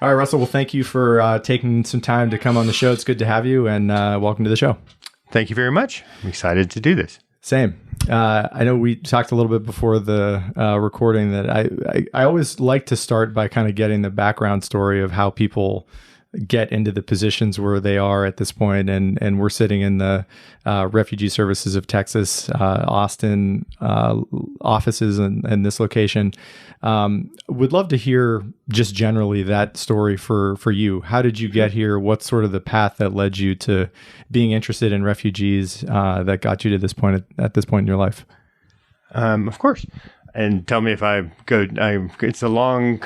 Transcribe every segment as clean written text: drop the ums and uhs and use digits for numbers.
All right, Russell. Well, thank you for taking some time to come on the show. It's good to have you, and welcome to the show. Thank you very much. I'm excited to do this. Same. I know we talked a little bit before the recording that I always like to start by kind of getting the background story of how people get into the positions where they are at this point. And we're sitting in the Refugee Services of Texas, Austin offices in this location. Would love to hear just generally that story for you. How did you get here? What's sort of the path that led you to being interested in refugees that got you to this point at this point in your life? Of course. And tell me if I go, it's a long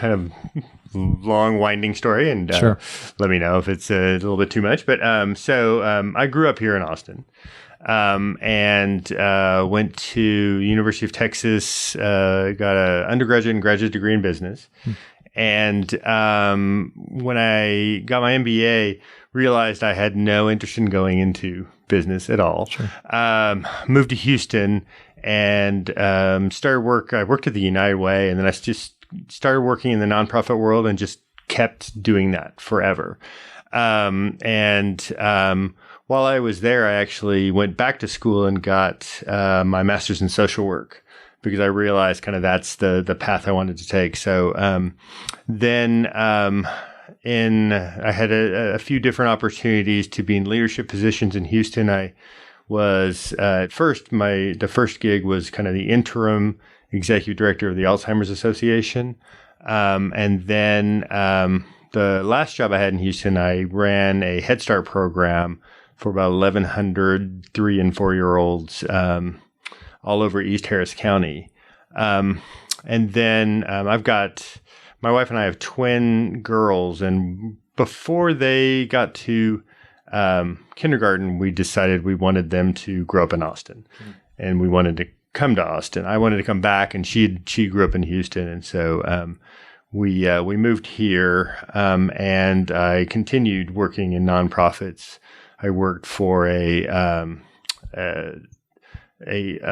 winding story, and Sure. Let me know if it's a little bit too much. But I grew up here in Austin, and went to University of Texas, got an undergraduate and graduate degree in business. And when I got my MBA, realized I had no interest in going into business at all. Sure. Moved to Houston and started work. I worked at the United Way, and then I just started working in the nonprofit world and just kept doing that forever. While I was there, I actually went back to school and got my master's in social work, because I realized kind of that's the path I wanted to take. So I had a few different opportunities to be in leadership positions in Houston. I was at first, the first gig was kind of the interim executive director of the Alzheimer's Association. And then the last job I had in Houston, I ran a Head Start program for about 1,100 3- and 4-year-olds all over East Harris County. And then I've got, my wife and I have twin girls, and before they got to kindergarten, we decided we wanted them to grow up in Austin, and we wanted to come to Austin. I wanted to come back, and she grew up in Houston, and so we moved here, and I continued working in nonprofits. I worked for a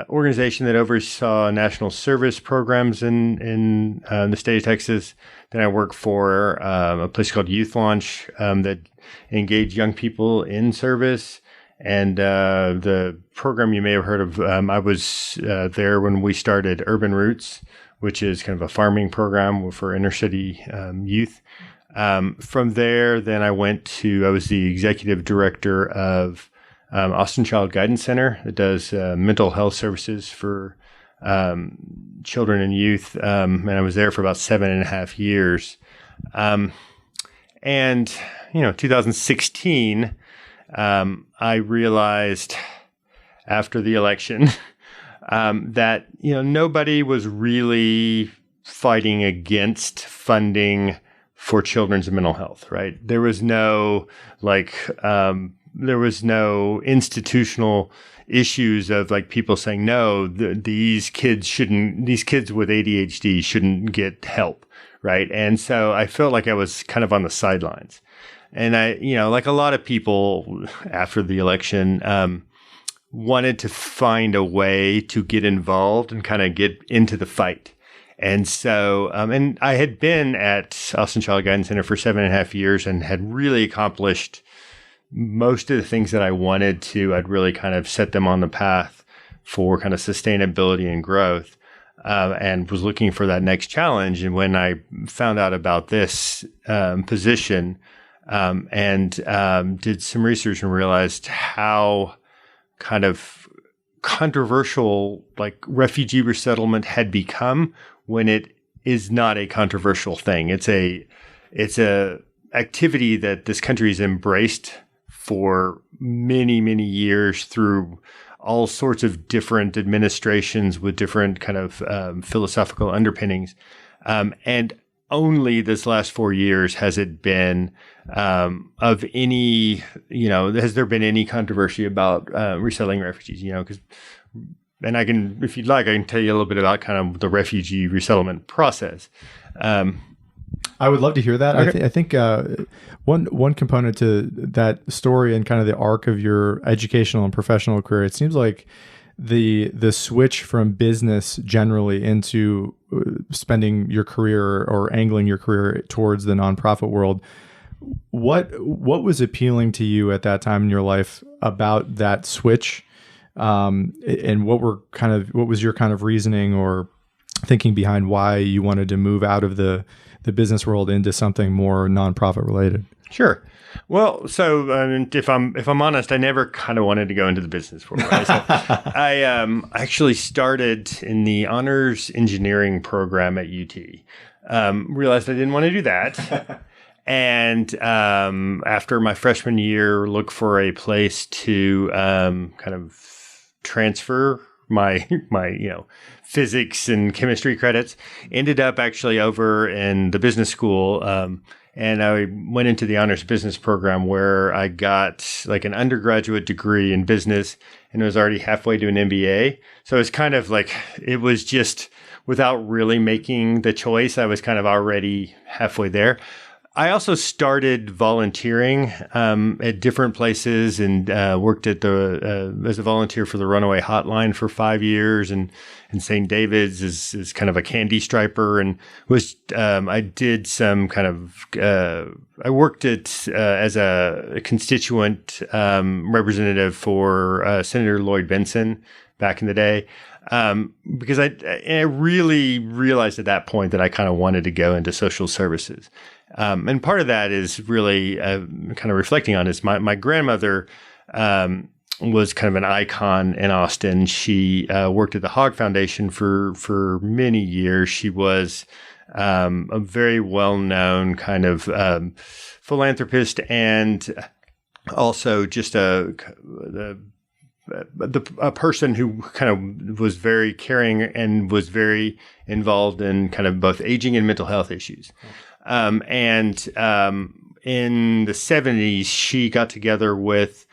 organization that oversaw national service programs in the state of Texas. Then I worked for a place called Youth Launch that engaged young people in service. And the program you may have heard of, I was there when we started Urban Roots, which is kind of a farming program for inner city youth. From there, then I was the executive director of Austin Child Guidance Center that does mental health services for children and youth. And I was there for about 7.5 years. And, 2016, I realized after the election that, nobody was really fighting against funding for children's mental health, right? There was no institutional issues of like people saying, no, these kids with ADHD shouldn't get help, right? And so I felt like I was kind of on the sidelines. And I, like a lot of people after the election, wanted to find a way to get involved and kind of get into the fight. And so, and I had been at Austin Child Guidance Center for 7.5 years and had really accomplished most of the things that I wanted to. I'd really kind of set them on the path for kind of sustainability and growth, and was looking for that next challenge. And when I found out about this position, and did some research and realized how kind of controversial like refugee resettlement had become when it is not a controversial thing. It's a activity that this country has embraced for many, many years through all sorts of different administrations with different kind of philosophical underpinnings. And only this last 4 years has it been of any, has there been any controversy about resettling refugees, because, and I can, if you'd like, I can tell you a little bit about kind of the refugee resettlement process. I would love to hear that. Okay. I think one component to that story and kind of the arc of your educational and professional career, it seems like the switch from business generally into spending your career or angling your career towards the nonprofit world. What was appealing to you at that time in your life about that switch? And what was your kind of reasoning or thinking behind why you wanted to move out of the business world into something more nonprofit related? Sure. Well, so if I'm honest, I never kind of wanted to go into the business world. Right? So I actually started in the honors engineering program at UT. Realized I didn't want to do that. And after my freshman year, looked for a place to kind of transfer my physics and chemistry credits. Ended up actually over in the business school, and I went into the honors business program where I got like an undergraduate degree in business and was already halfway to an MBA. So it's kind of like it was just without really making the choice, I was kind of already halfway there. I also started volunteering at different places and worked at as a volunteer for the Runaway Hotline for 5 years, and St. David's is kind of a candy striper, and I did some kind of I worked as a constituent representative for Senator Lloyd Benson back in the day. Because I really realized at that point that I kind of wanted to go into social services. And part of that is really kind of reflecting on is my grandmother was kind of an icon in Austin. She worked at the Hogg Foundation for many years. She was a very well-known kind of philanthropist and also just a person who kind of was very caring and was very involved in kind of both aging and mental health issues. In the 70s, she got together with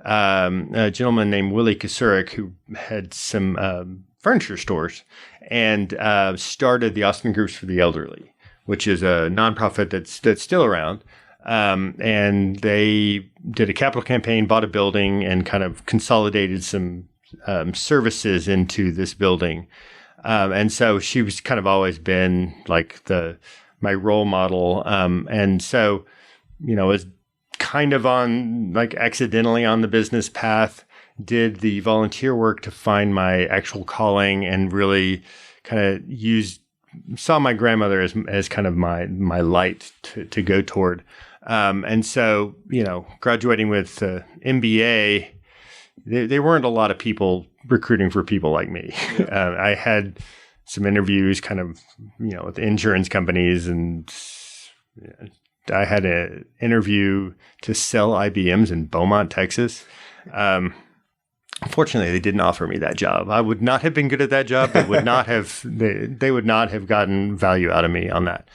a gentleman named Willie Kasurik, who had some furniture stores, and started the Austin Groups for the Elderly, which is a nonprofit that's still around. And they did a capital campaign, bought a building, and kind of consolidated some services into this building. And so she was kind of always been like my role model. And so, was kind of on like accidentally on the business path, did the volunteer work to find my actual calling, and really kind of saw my grandmother as kind of my light to go toward. And so, graduating with MBA, there weren't a lot of people recruiting for people like me. I had some interviews kind of, with insurance companies, and I had an interview to sell IBMs in Beaumont, Texas. Unfortunately, they didn't offer me that job. I would not have been good at that job. They would not have, they would not have gotten value out of me on that.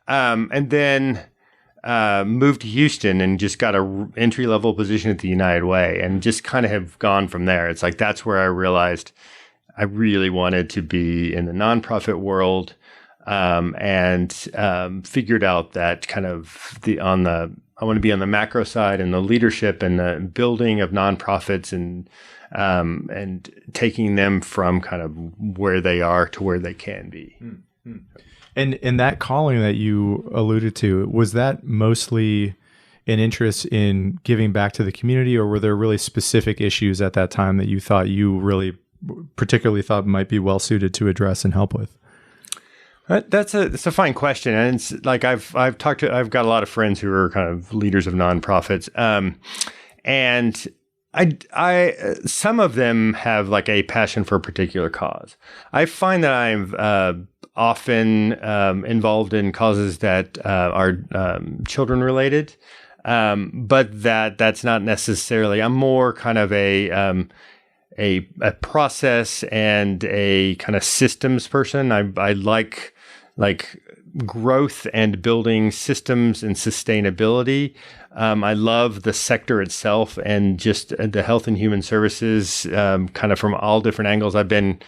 And then moved to Houston and just got a entry-level position at the United Way, and just kind of have gone from there. It's like that's where I realized I really wanted to be in the nonprofit world, and figured out that kind of I want to be on the macro side and the leadership and the building of nonprofits and taking them from kind of where they are to where they can be. Mm-hmm. And that calling that you alluded to, was that mostly an interest in giving back to the community, or were there really specific issues at that time that you thought you really particularly thought might be well suited to address and help with? It's a fine question, and it's like I've got a lot of friends who are kind of leaders of nonprofits, and I some of them have like a passion for a particular cause. I find that I'm often involved in causes that are children related, but that's not necessarily. I'm more kind of a process and a kind of systems person. I like growth and building systems and sustainability. I love the sector itself and just the health and human services, kind of from all different angles. I've been,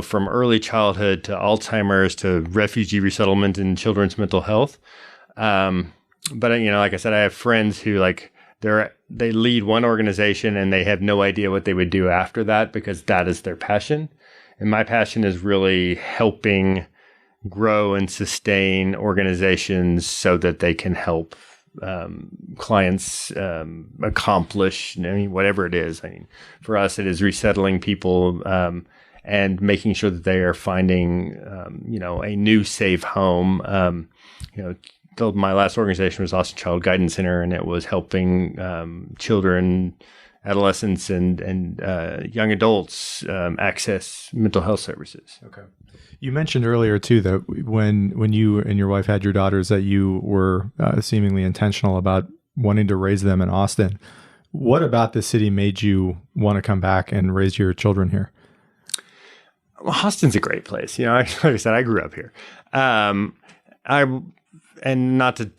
from early childhood to Alzheimer's to refugee resettlement and children's mental health. But like I said, I have friends who they lead one organization and they have no idea what they would do after that because that is their passion. And my passion is really helping grow and sustain organizations so that they can help clients accomplish whatever it is. For us, it is resettling people and making sure that they are finding a new safe home. My last organization was Austin Child Guidance Center, and it was helping children, adolescents, and young adults access mental health services. Okay. You mentioned earlier too that when you and your wife had your daughters, that you were seemingly intentional about wanting to raise them in Austin. What about the city made you want to come back and raise your children here? Well, Austin's a great place. Like I said, I grew up here. And not to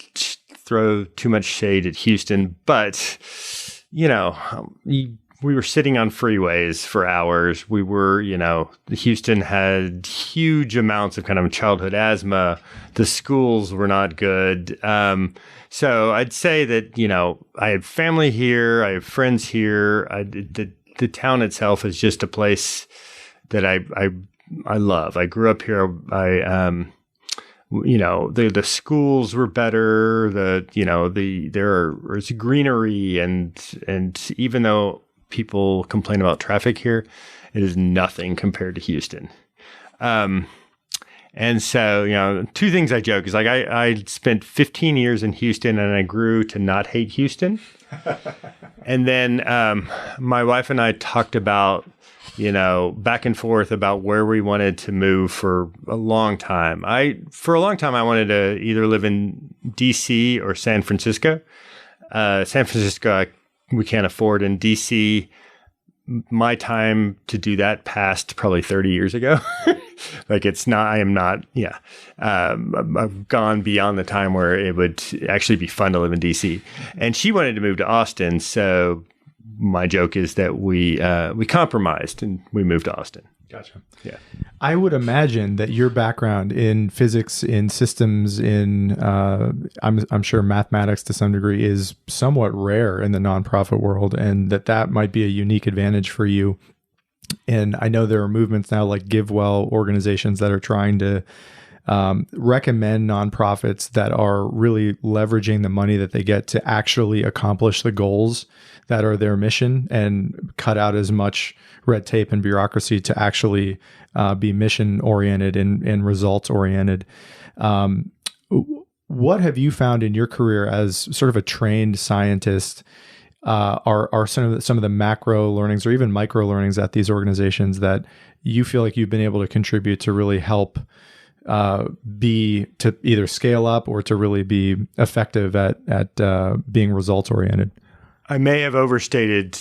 throw too much shade at Houston, but, we were sitting on freeways for hours. We were, Houston had huge amounts of kind of childhood asthma. The schools were not good. So I'd say that, I have family here. I have friends here. The town itself is just a place that I love. I grew up here. The schools were better. There's greenery and even though people complain about traffic here, it is nothing compared to Houston. And so, two things I joke is like I spent 15 years in Houston and I grew to not hate Houston. And then my wife and I talked about back and forth about where we wanted to move for a long time. For a long time, I wanted to either live in DC or San Francisco. San Francisco, we can't afford. In DC, my time to do that passed probably 30 years ago. I've gone beyond the time where it would actually be fun to live in DC. And she wanted to move to Austin. So my joke is that we compromised and we moved to Austin. Gotcha. Yeah. I would imagine that your background in physics, in systems, in I'm sure mathematics to some degree is somewhat rare in the nonprofit world, and that might be a unique advantage for you. And I know there are movements now like GiveWell organizations that are trying to recommend nonprofits that are really leveraging the money that they get to actually accomplish the goals that are their mission and cut out as much red tape and bureaucracy to actually be mission oriented and results oriented. What have you found in your career as sort of a trained scientist are some of the macro learnings or even micro learnings at these organizations that you feel like you've been able to contribute to really help to either scale up or to really be effective at being results oriented? I may have overstated,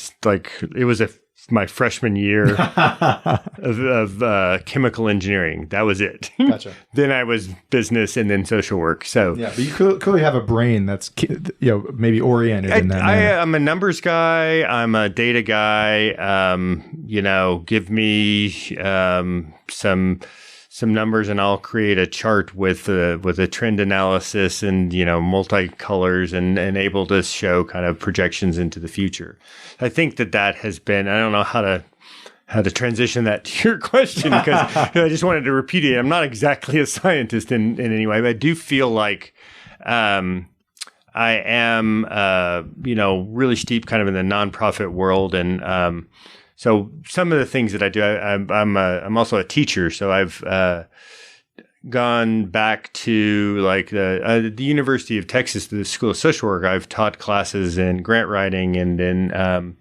it was my freshman year of chemical engineering. That was it. Gotcha. Then I was business and then social work. So yeah, but you clearly have a brain that's maybe oriented in that manner. I'm a numbers guy. I'm a data guy. Give me some numbers and I'll create a chart with a trend analysis and, multicolors and able to show kind of projections into the future. I think that has been, I don't know how to transition that to your question because I just wanted to repeat it. I'm not exactly a scientist in any way, but I do feel like, I am, really steep kind of in the nonprofit world and, so some of the things that I do, I'm also a teacher. So I've gone back to the University of Texas, the School of Social Work. I've taught classes in grant writing and in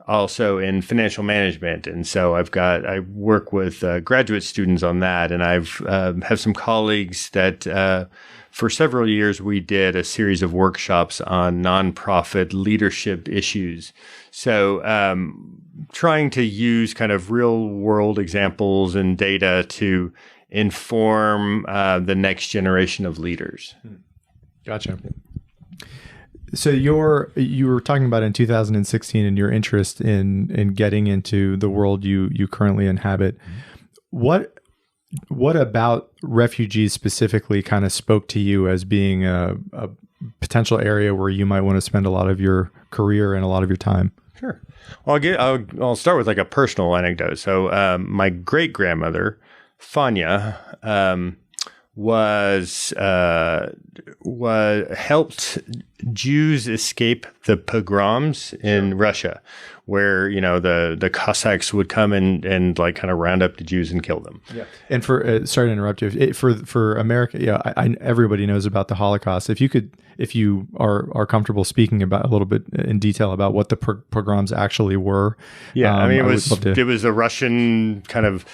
also in financial management. And so I work with graduate students on that. And I've have some colleagues that for several years we did a series of workshops on nonprofit leadership issues. So trying to use kind of real world examples and data to inform the next generation of leaders. Gotcha. So you were talking about in 2016 and your interest in getting into the world you currently inhabit. What about refugees specifically kind of spoke to you as being a potential area where you might want to spend a lot of your career and a lot of your time. Sure. Well, I'll start with like a personal anecdote. So, my great grandmother, Fanya, was helped Jews escape the pogroms in Russia, where the Cossacks would come and like kind of round up the Jews and kill them. Yeah. And for sorry to interrupt you, for America, everybody knows about the Holocaust. If you are comfortable speaking about a little bit in detail about what the pogroms actually were. Yeah, I mean it was a Russian kind of.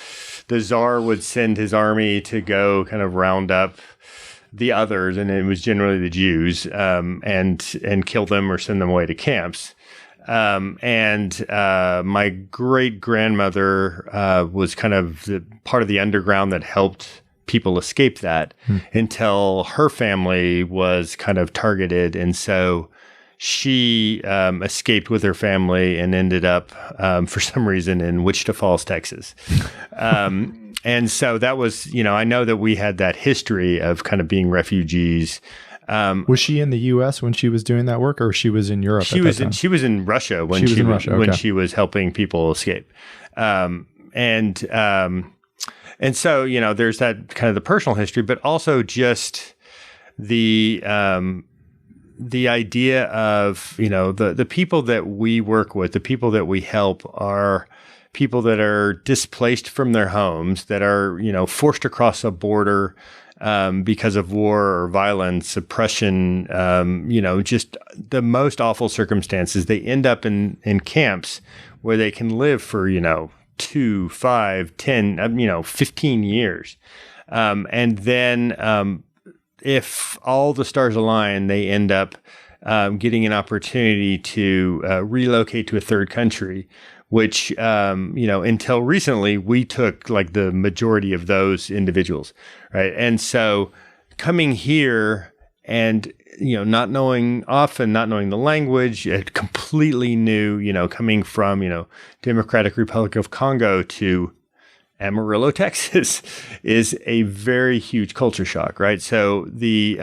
The Tsar would send his army to go kind of round up the others, and it was generally the Jews, and kill them or send them away to camps. My great grandmother was kind of the part of the underground that helped people escape that until her family was kind of targeted, and so she escaped with her family and ended up, for some reason, in Wichita Falls, Texas. And so that was, I know that we had that history of kind of being refugees. Was she in the U.S. when she was doing that work, or she was in Europe? She was in Russia when she was helping people escape. And so, there's that kind of the personal history, but also just the idea of, the people that we work with, the people that we help are people that are displaced from their homes, that are, forced across a border because of war or violence, oppression, just the most awful circumstances. They end up in camps where they can live for, 2, 5, 10, 15 years. And then if all the stars align, they end up getting an opportunity to relocate to a third country, which, until recently, we took like the majority of those individuals, right? And so coming here and, not knowing the language, completely new, coming from, Democratic Republic of Congo to Amarillo, Texas, is a very huge culture shock, right? So the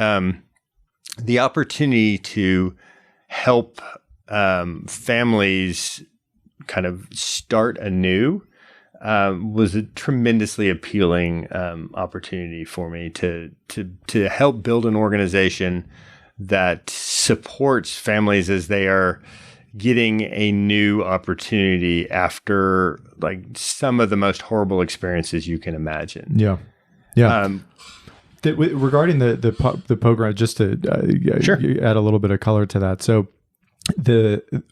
opportunity to help families kind of start anew was a tremendously appealing opportunity for me to help build an organization that supports families as they are getting a new opportunity after like some of the most horrible experiences you can imagine. Yeah. Yeah. Regarding the pogrom, just to Sure. add a little bit of color to that. So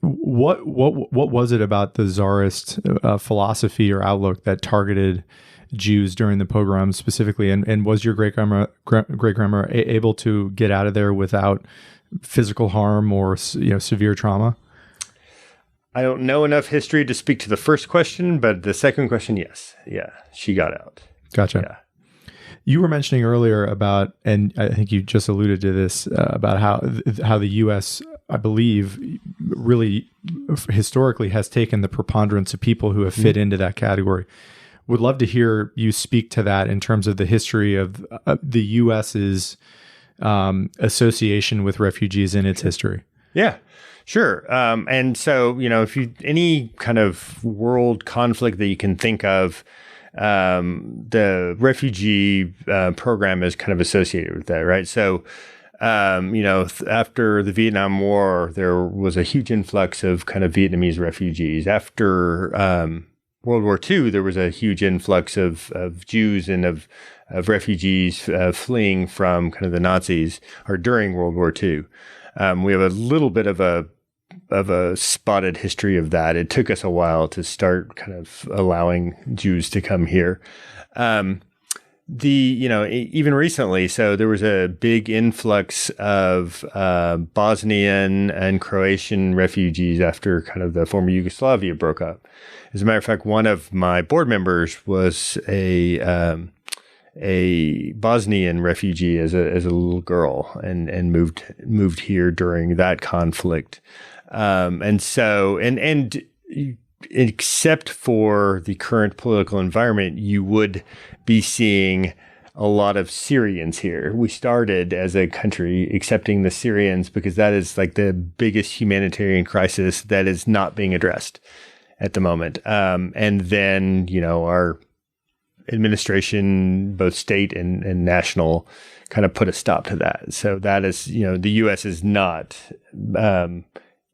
what was it about the Tsarist philosophy or outlook that targeted Jews during the pogroms specifically? And was your great grandma able to get out of there without physical harm or severe trauma? I don't know enough history to speak to the first question, but the second question, yes. Yeah, she got out. Gotcha. Yeah. You were mentioning earlier about, and I think you just alluded to this, about how the U.S., I believe, really historically has taken the preponderance of people who have fit into that category. Would love to hear you speak to that in terms of the history of the U.S.'s association with refugees in its history. Yeah. Sure. And so, if any kind of world conflict that you can think of, the refugee program is kind of associated with that, right? So, after the Vietnam War, there was a huge influx of kind of Vietnamese refugees. After World War II, there was a huge influx of Jews and of refugees fleeing from kind of the Nazis, or during World War II. We have a little bit of a spotted history of that. It took us a while to start kind of allowing Jews to come here. Even recently, so there was a big influx of Bosnian and Croatian refugees after kind of the former Yugoslavia broke up. As a matter of fact, one of my board members was a Bosnian refugee as a little girl and moved here during that conflict. And except for the current political environment, you would be seeing a lot of Syrians here. We started as a country accepting the Syrians because that is like the biggest humanitarian crisis that is not being addressed at the moment. And then, our administration, both state and national, kind of put a stop to that. So that is, the U.S. is not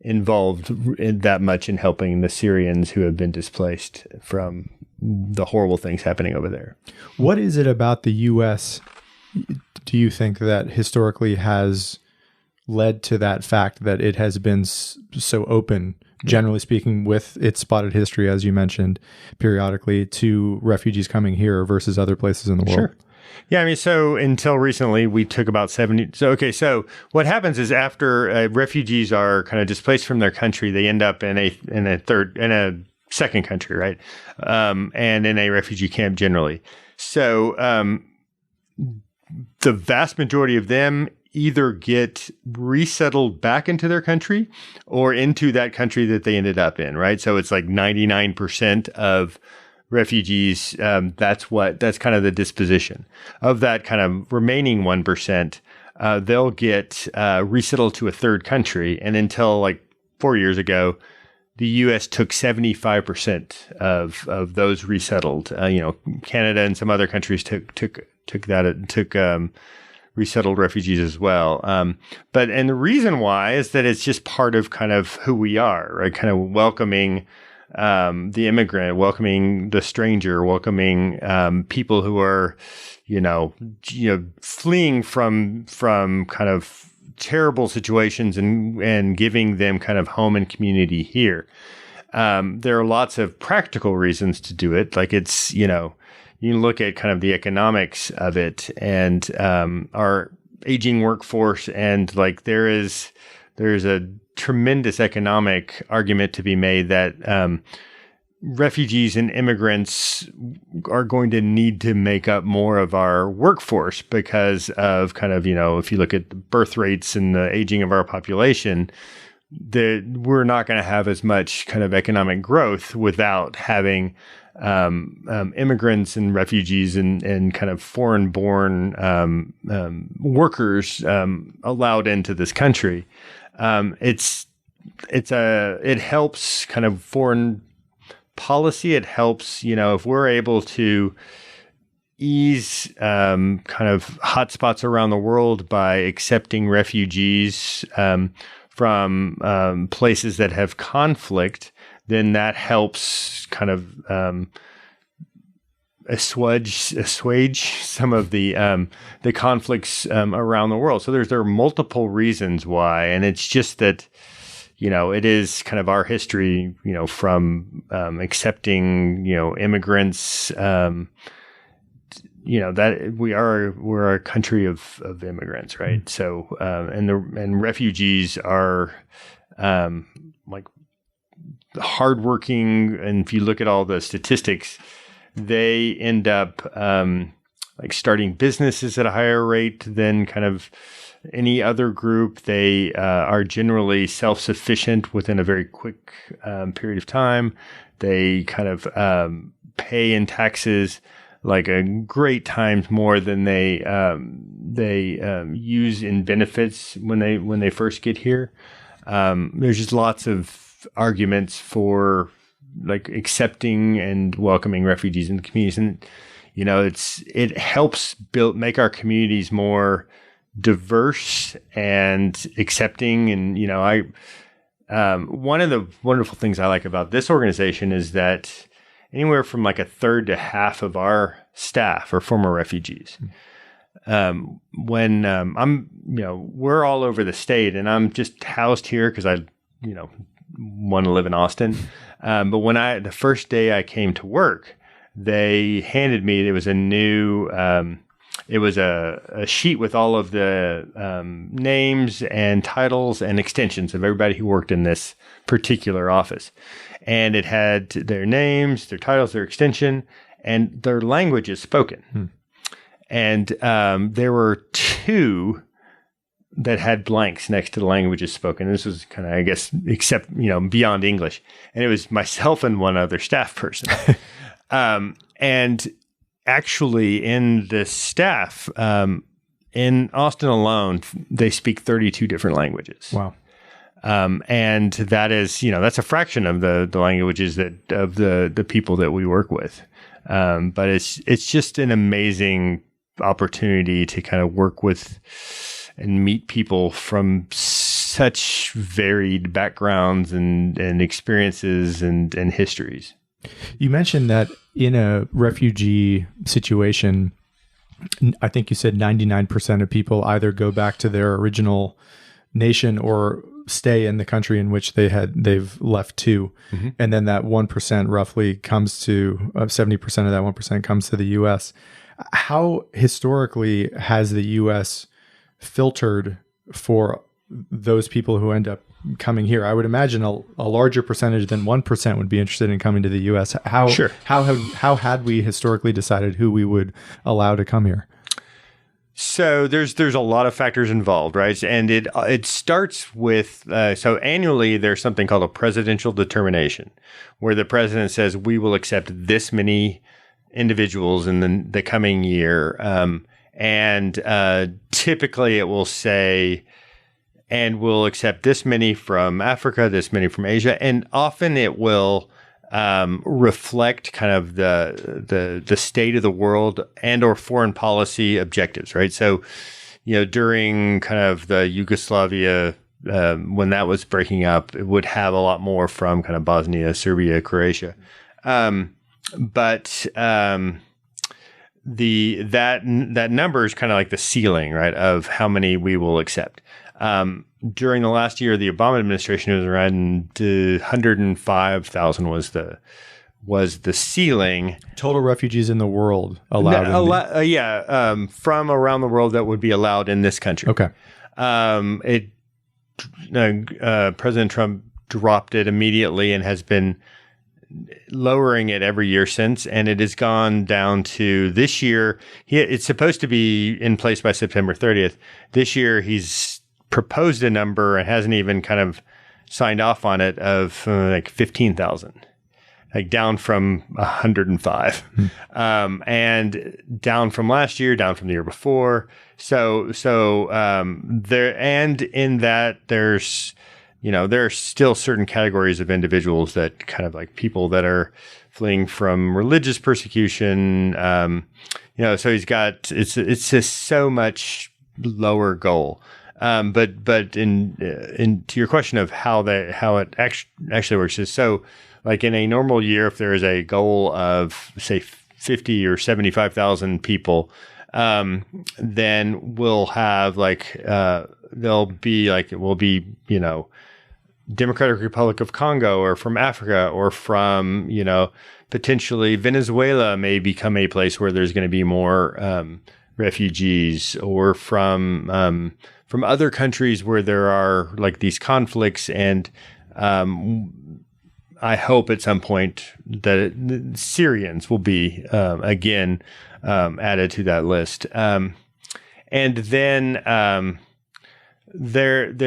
involved in that much in helping the Syrians who have been displaced from the horrible things happening over there. What is it about the U.S., do you think, that historically has led to that fact that it has been so open, generally speaking, with its spotted history, as you mentioned, periodically, to refugees coming here versus other places in the world? Sure. Yeah, I mean, so until recently, we took about 70. So what happens is after refugees are kind of displaced from their country, they end up in a second country, right? And in a refugee camp generally. So the vast majority of them either get resettled back into their country or into that country that they ended up in, right? So it's like 99% of refugees, that's kind of the disposition. Of that kind of remaining 1%, they'll get resettled to a third country. And until like 4 years ago, the U.S. took 75% of those resettled. Canada and some other countries took resettled refugees as well. And the reason why is that it's just part of kind of who we are, right? Kind of welcoming the immigrant, welcoming the stranger, welcoming people who are, fleeing from kind of terrible situations and giving them kind of home and community here. There are lots of practical reasons to do it. Like it's, you can look at kind of the economics of it and our aging workforce, and like there's a tremendous economic argument to be made that refugees and immigrants are going to need to make up more of our workforce because of kind of, if you look at the birth rates and the aging of our population, that we're not going to have as much kind of economic growth without having immigrants and refugees and kind of foreign-born workers allowed into this country. It helps kind of foreign policy. It helps, if we're able to ease kind of hotspots around the world by accepting refugees from places that have conflict, then that helps kind of assuage some of the conflicts around the world. So there are multiple reasons why, and it's just that it is kind of our history, from accepting immigrants. That we're a country of immigrants, right? So and refugees are like hardworking, and if you look at all the statistics, they end up like starting businesses at a higher rate than kind of any other group. They are generally self-sufficient within a very quick period of time. They kind of pay in taxes like a great times more than they use in benefits when they first get here. There's just lots of arguments for like accepting and welcoming refugees in the communities, and it helps make our communities more diverse and accepting. And one of the wonderful things I like about this organization is that anywhere from like a third to half of our staff are former refugees. When we're all over the state, and I'm just housed here because I want to live in Austin. But when the first day I came to work, they handed me, it was a new, it was a sheet with all of the names and titles and extensions of everybody who worked in this particular office. And it had their names, their titles, their extension, and their languages spoken. And there were two that had blanks next to the languages spoken. This was kind of, I guess, except, beyond English. And it was myself and one other staff person. And actually, in the staff in Austin alone, they speak 32 different languages. Wow. And that is, that's a fraction of the languages of the people that we work with. But it's just an amazing opportunity to kind of work with and meet people from such varied backgrounds and experiences and histories. You mentioned that in a refugee situation, I think you said 99% of people either go back to their original nation or stay in the country in which they've left to. Mm-hmm. And then that 1% roughly comes to 70% of that 1% comes to the US. How historically has the US filtered for those people who end up coming here? I would imagine a larger percentage than 1% would be interested in coming to the US. Sure. How had we historically decided who we would allow to come here? So there's a lot of factors involved, right? And it starts with so annually there's something called a presidential determination, where the president says we will accept this many individuals in the coming year, and typically it will say, and we'll accept this many from Africa, this many from Asia, and often it will reflect kind of the state of the world and or foreign policy objectives, right? So, during kind of the Yugoslavia, when that was breaking up, it would have a lot more from kind of Bosnia, Serbia, Croatia. But that number is kind of like the ceiling, right, of how many we will accept. During the last year, the Obama administration, was around 105,000 was the ceiling. Total refugees in the world allowed. From around the world that would be allowed in this country. Okay. President Trump dropped it immediately and has been lowering it every year since, and it has gone down to this year. It's supposed to be in place by September 30th. This year, he's proposed a number and hasn't even kind of signed off on it of like 15,000, like down from 105, and down from last year, down from the year before. So there, and in that there's, there are still certain categories of individuals that kind of like people that are fleeing from religious persecution. So he's got, it's just so much lower goal. But in to your question of how it actually works is, so like in a normal year, if there is a goal of say 50 or 75,000 people, then we'll have it will be Democratic Republic of Congo or from Africa or from potentially Venezuela may become a place where there's going to be more refugees, or from other countries where there are like these conflicts, and I hope at some point that Syrians will be again added to that list, and then there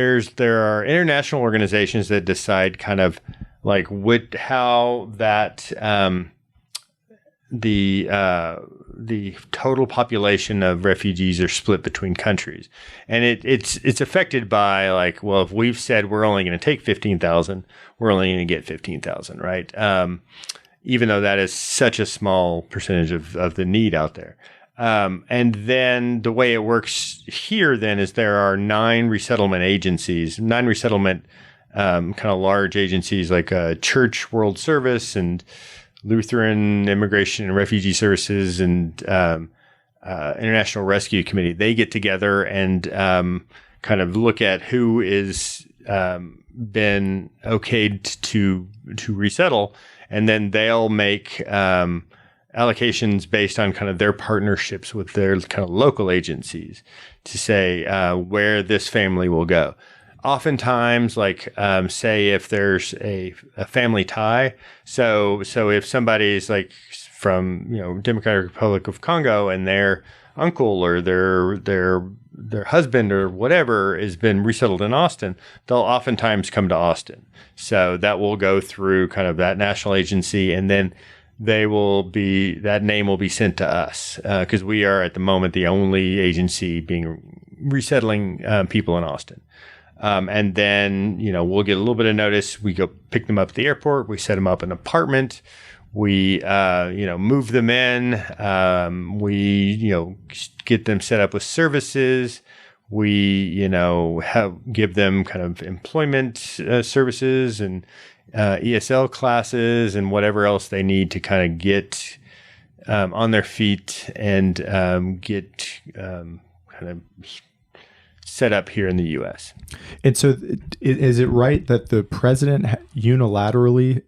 are international organizations that decide kind of like how that the total population of refugees are split between countries, and it's affected by like, well, if we've said we're only going to take 15,000, we're only going to get 15,000, right? Even though that is such a small percentage of the need out there. And then the way it works here then is there are 9 resettlement kind of large agencies like Church World Service and Lutheran Immigration and Refugee Services and International Rescue Committee. They get together and kind of look at who is been okayed to resettle, and then they'll make allocations based on kind of their partnerships with their kind of local agencies to say where this family will go. Oftentimes, like say if there's a family tie, so if somebody's like from Democratic Republic of Congo and their uncle or their husband or whatever has been resettled in Austin, they'll oftentimes come to Austin. So that will go through kind of that national agency, and then that name will be sent to us because we are at the moment the only agency resettling people in Austin. And then, we'll get a little bit of notice. We go pick them up at the airport. We set them up in an apartment. We, move them in. We, get them set up with services. We, give them kind of employment services and ESL classes and whatever else they need to kind of get on their feet and get kind of set up here in the U.S. And so is it right that the president unilaterally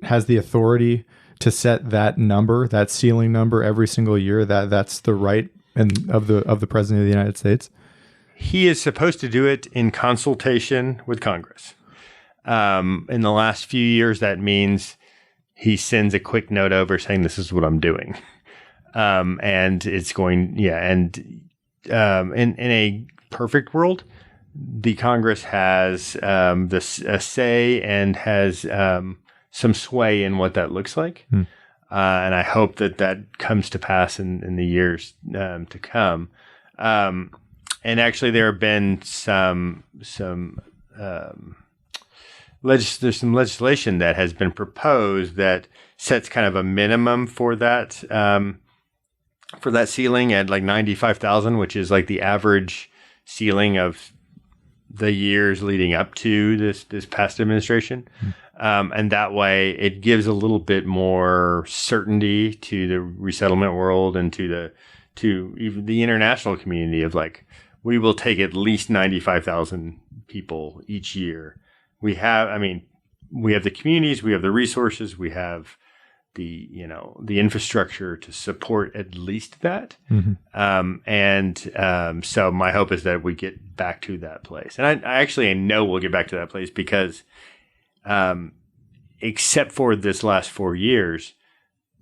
has the authority to set that number, that ceiling number every single year, that's the right of the president of the United States? He is supposed to do it in consultation with Congress. In the last few years, that means he sends a quick note over saying, this is what I'm doing. And it's going, in a perfect world, the Congress has a say and has some sway in what that looks like. And I hope that comes to pass in the years to come. And actually, there have been there's some legislation that has been proposed that sets kind of a minimum for that ceiling at like 95,000, which is like the average ceiling of the years leading up to this past administration. And that way it gives a little bit more certainty to the resettlement world and to even the international community of like, we will take at least 95,000 people each year. We have the communities, we have the resources, we have the infrastructure to support at least that. So my hope is that we get back to that place. And I know we'll get back to that place because, except for this last 4 years,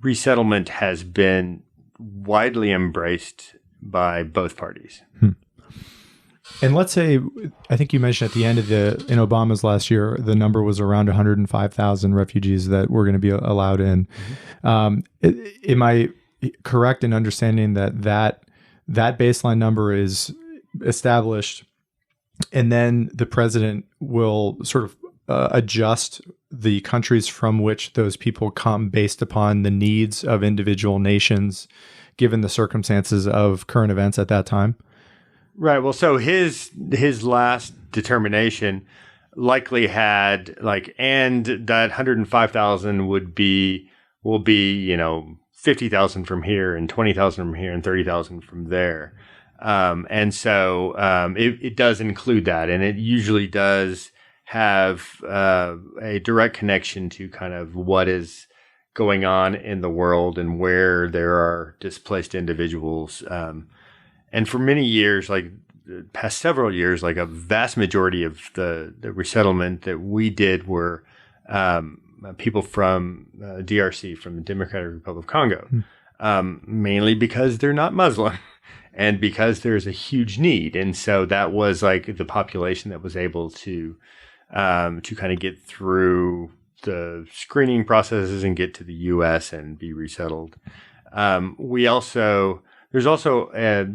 resettlement has been widely embraced by both parties. And let's say, I think you mentioned at the end in Obama's last year, the number was around 105,000 refugees that were going to be allowed in. Am I correct in understanding that baseline number is established, and then the president will sort of adjust the countries from which those people come based upon the needs of individual nations, given the circumstances of current events at that time? Right. Well, so his last determination likely had and that 105,000 will be 50,000 from here and 20,000 from here and 30,000 from there. And so it does include that, and it usually does have a direct connection to kind of what is going on in the world and where there are displaced individuals. And for many years, like the past several years, like a vast majority of the resettlement that we did were people from DRC, from the Democratic Republic of Congo, mainly because they're not Muslim and because there's a huge need. And so that was like the population that was able to kind of get through the screening processes and get to the U.S. and be resettled. There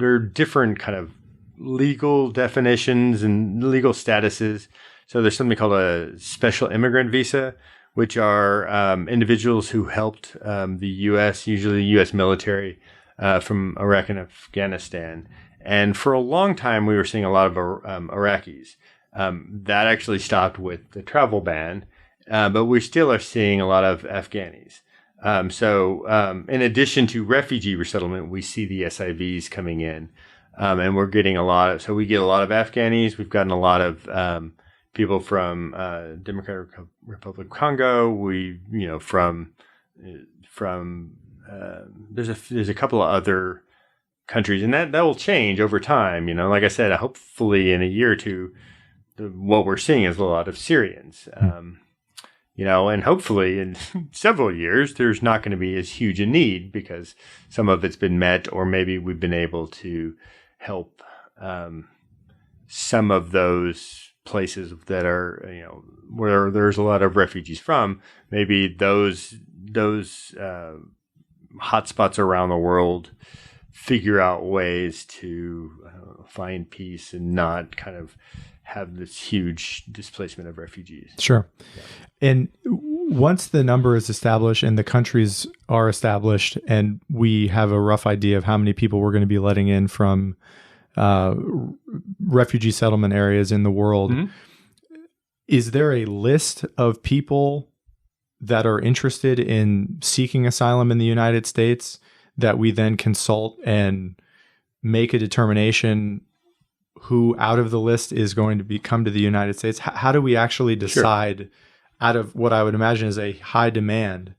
are different kind of legal definitions and legal statuses. So there's something called a special immigrant visa, which are individuals who helped the U.S., usually the U.S. military, from Iraq and Afghanistan. And for a long time, we were seeing a lot of Iraqis. That actually stopped with the travel ban, but we still are seeing a lot of Afghanis. In addition to refugee resettlement, we see the SIVs coming in, and we're getting we get a lot of Afghanis. We've gotten a lot of people from Democratic Republic of Congo. There's a couple of other countries, and that will change over time. Like I said, hopefully in a year or two, what we're seeing is a lot of Syrians. And hopefully in several years, there's not going to be as huge a need because some of it's been met, or maybe we've been able to help some of those places that are, where there's a lot of refugees from, maybe those hotspots around the world figure out ways to find peace and not kind of have this huge displacement of refugees. Sure. Yeah. And once the number is established and the countries are established and we have a rough idea of how many people we're going to be letting in from refugee settlement areas in the world, is there a list of people that are interested in seeking asylum in the United States that we then consult and make a determination who out of the list is going to come to the United States? How do we actually decide out of what I would imagine is a high demand,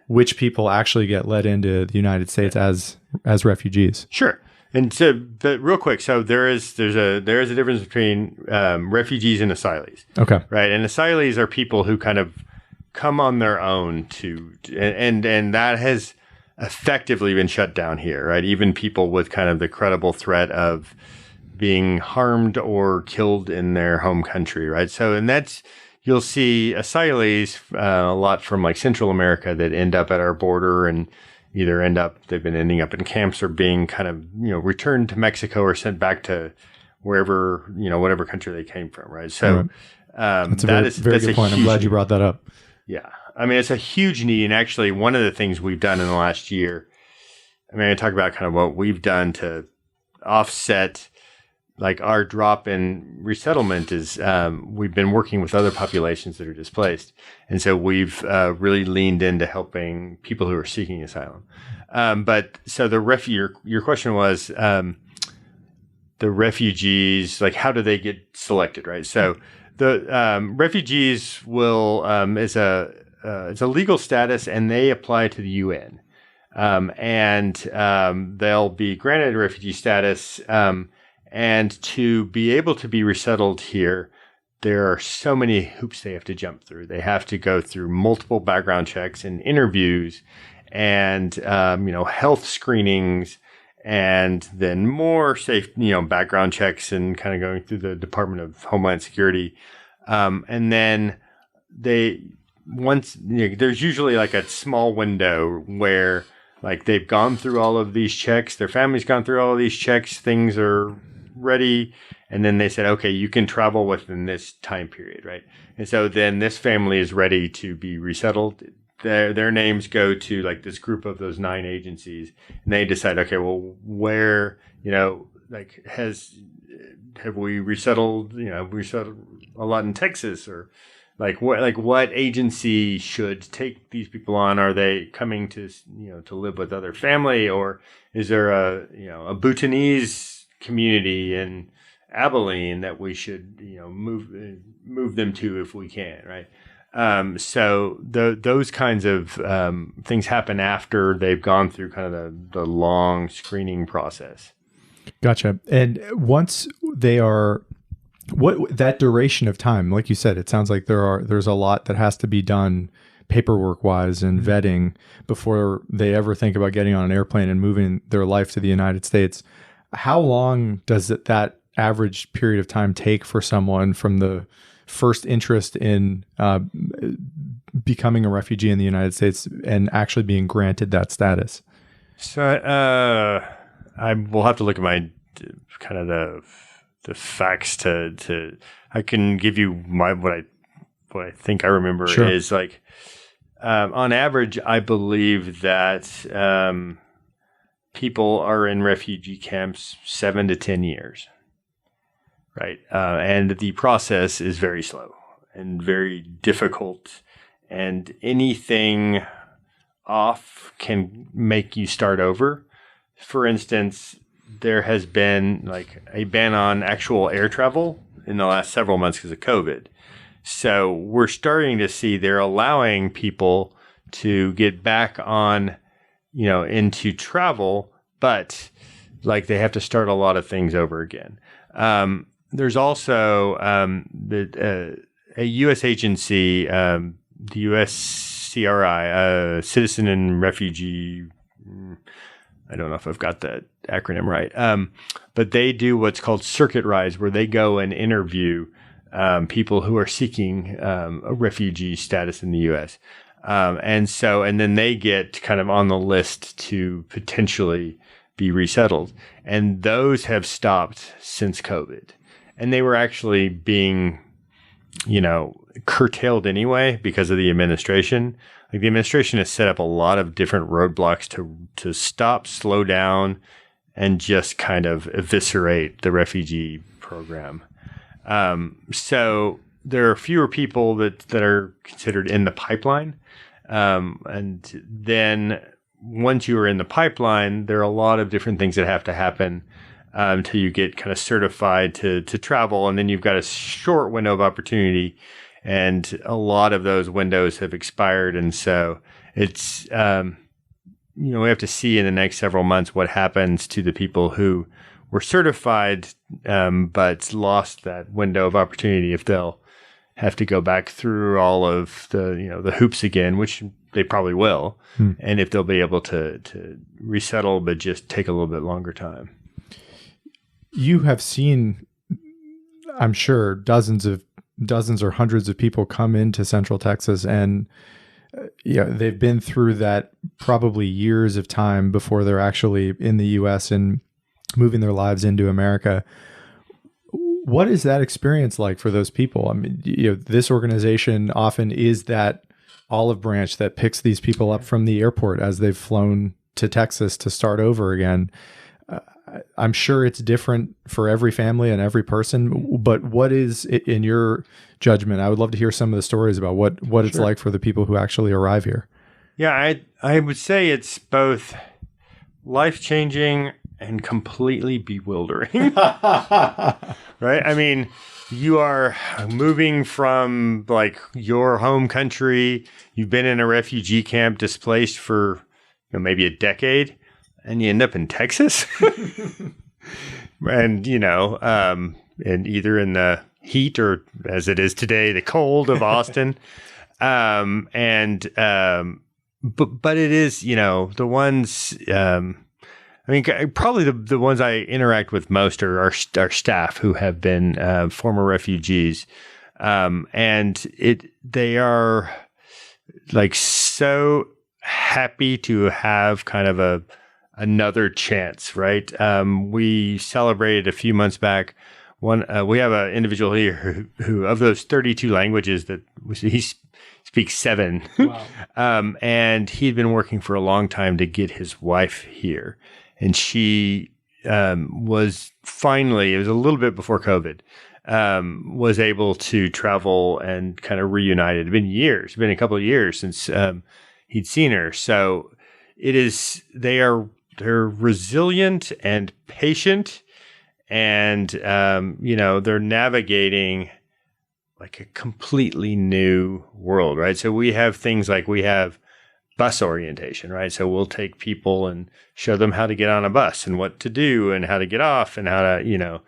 which people actually get let into the United States as refugees? Sure. And so, but real quick, so there's a difference between refugees and asylees. Okay. Right. And asylees are people who kind of come on their own and that has effectively been shut down here, right? Even people with kind of the credible threat of being harmed or killed in their home country, right? So, and that's, you'll see asylees a lot from like Central America that end up at our border and either they've been ending up in camps or being kind of, returned to Mexico or sent back to wherever, whatever country they came from, right? So, that's a very good point. I'm glad you brought that up. Yeah. I mean, it's a huge need. And actually, one of the things we've done in the last year, I talk about kind of what we've done to offset like our drop in resettlement is we've been working with other populations that are displaced. And so we've really leaned into helping people who are seeking asylum. But so your question was the refugees, like how do they get selected, right? So the refugees will it's a legal status and they apply to the UN. And they'll be granted refugee status. And to be able to be resettled here, there are so many hoops they have to jump through. They have to go through multiple background checks and interviews and, health screenings and then more safe, background checks and kind of going through the Department of Homeland Security. And then there's usually like a small window where like they've gone through all of these checks, their family's gone through all of these checks, things are ready. And then they said, okay, you can travel within this time period, right? And so then this family is ready to be resettled. Their names go to like this group of those 9 agencies and they decide, okay, well, where, have we resettled, we settled a lot in Texas or what agency should take these people on? Are they coming to live with other family, or is there a Bhutanese community in Abilene that we should, move them to if we can, right? So those kinds of things happen after they've gone through kind of the long screening process. Gotcha. And once they are, that duration of time, like you said, it sounds like there's a lot that has to be done paperwork wise and vetting before they ever think about getting on an airplane and moving their life to the United States. How long does that average period of time take for someone from the first interest in becoming a refugee in the United States and actually being granted that status? So I will have to look at my kind of the facts to I can give you what I think I remember. Sure. Is like on average I believe that people are in refugee camps 7 to 10 years, right? And the process is very slow and very difficult, and anything off can make you start over. For instance, there has been like a ban on actual air travel in the last several months because of COVID. So we're starting to see they're allowing people to get back on, into travel, but like they have to start a lot of things over again. There's also a U.S. agency, the USCRI, Citizen and Refugee. I don't know if I've got that acronym right. But they do what's called circuit rides, where they go and interview people who are seeking a refugee status in the U.S. And then they get kind of on the list to potentially be resettled. And those have stopped since COVID. And they were actually being, curtailed anyway because of the administration. Like, the administration has set up a lot of different roadblocks to stop, slow down, and just kind of eviscerate the refugee program. So there are fewer people that are considered in the pipeline. And then once you are in the pipeline, there are a lot of different things that have to happen until you get kind of certified to travel. And then you've got a short window of opportunity. And a lot of those windows have expired. And so it's, we have to see in the next several months what happens to the people who were certified but lost that window of opportunity, if they'll have to go back through all of the hoops again, which they probably will, and if they'll be able to resettle but just take a little bit longer time. You have seen, I'm sure, dozens or hundreds of people come into Central Texas, and they've been through that probably years of time before they're actually in the U.S. and moving their lives into America. What is that experience like for those people? I mean, this organization often is that olive branch that picks these people up from the airport as they've flown to Texas to start over again. I'm sure it's different for every family and every person, but what is, in your judgment, I would love to hear some of the stories about what it's like for the people who actually arrive here. Yeah, I would say it's both life-changing and completely bewildering. Right? I mean, you are moving from like your home country. You've been in a refugee camp displaced for maybe a decade, and you end up in Texas. And, and either in the heat or, as it is today, the cold of Austin. But it is, the ones, probably the ones I interact with most are our staff who have been former refugees. And they are like so happy to have kind of another chance, right? We celebrated a few months back. We have an individual here who of those 32 languages that he speaks 7. Wow. And he'd been working for a long time to get his wife here. And she was finally, it was a little bit before COVID, was able to travel and kind of reunite. It had been years, a couple of years since he'd seen her. So they're resilient and patient, and they're navigating like a completely new world, right? So we have things like bus orientation, right? So we'll take people and show them how to get on a bus and what to do and how to get off and how to,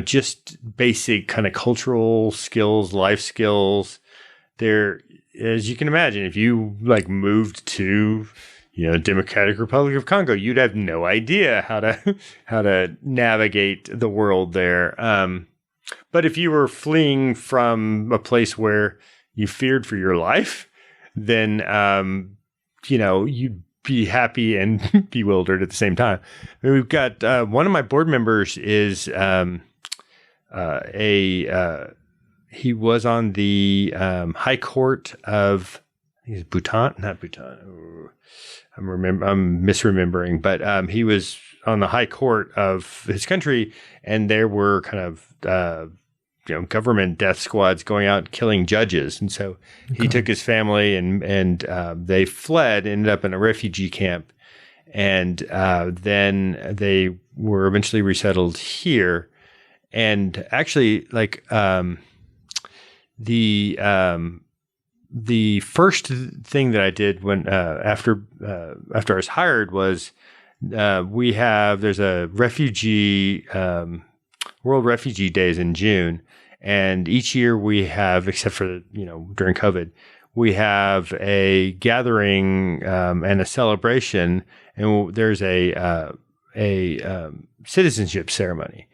just basic kind of cultural skills, life skills. They're, as you can imagine, if you like moved to Democratic Republic of Congo, you'd have no idea how to navigate the world there. But if you were fleeing from a place where you feared for your life, then you'd be happy and bewildered at the same time. I mean, we've got one of my board members is he was on the High Court of, I think it's Bhutan, not Bhutan. I'm misremembering, but he was on the High Court of his country, and there were kind of government death squads going out killing judges, and so he took his family and they fled, ended up in a refugee camp, and then they were eventually resettled here. And actually, like the first thing that I did when after I was hired was there's a refugee World Refugee Days in June, and each year we have, except for during COVID, we have a gathering and a celebration, and there's a citizenship ceremony.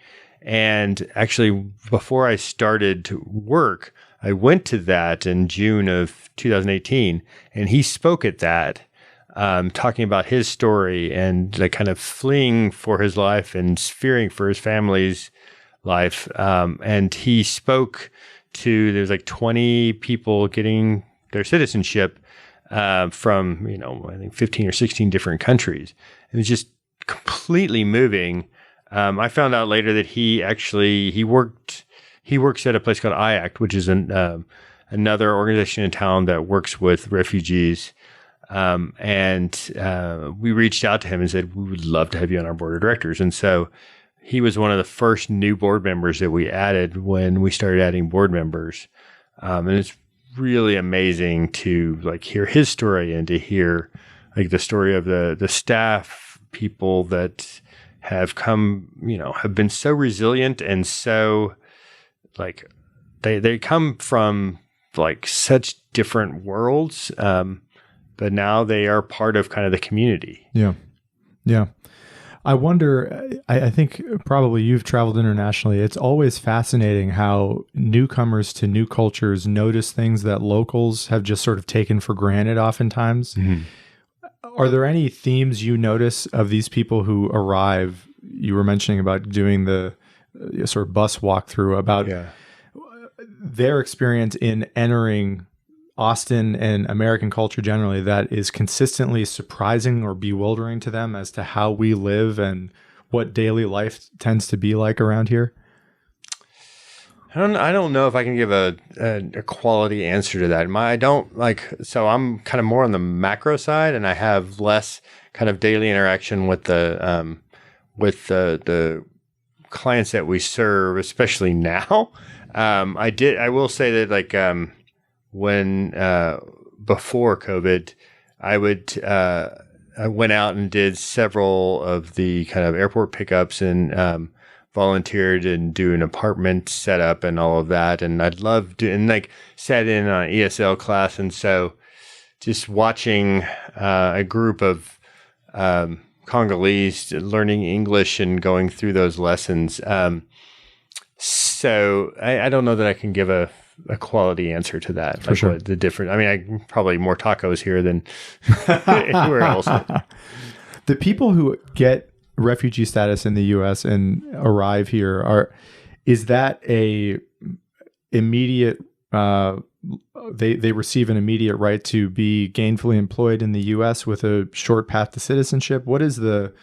And actually, before I started to work, I went to that in June of 2018, and he spoke at that, talking about his story and like kind of fleeing for his life and fearing for his family's life. And he spoke to, there's like 20 people getting their citizenship from, I think 15 or 16 different countries. It was just completely moving. I found out later that he works at a place called IACT, which is another organization in town that works with refugees. And we reached out to him and said, we would love to have you on our board of directors. And so he was one of the first new board members that we added when we started adding board members. And it's really amazing to like hear his story and to hear like the story of the staff people that have come, have been so resilient and so like they come from like such different worlds. But now they are part of kind of the community. Yeah. Yeah. I wonder, I think probably you've traveled internationally. It's always fascinating how newcomers to new cultures notice things that locals have just sort of taken for granted oftentimes. Mm-hmm. Are there any themes you notice of these people who arrive? You were mentioning about doing the sort of bus walkthrough about their experience in entering Austin and American culture generally that is consistently surprising or bewildering to them as to how we live and what daily life tends to be like around here? I don't know if I can give a quality answer to that. So I'm kind of more on the macro side, and I have less kind of daily interaction with the clients that we serve, especially now. I will say that like, when before COVID, I went out and did several of the kind of airport pickups and volunteered and do an apartment setup and all of that. And I'd love to, and like sat in on an ESL class. And so just watching a group of Congolese learning English and going through those lessons. So I don't know that I can give a quality answer to that. For sure. The different, I probably more tacos here than anywhere else. The people who get refugee status in the U.S. and arrive here is that a immediate, they receive an immediate right to be gainfully employed in the U.S. with a short path to citizenship? What are the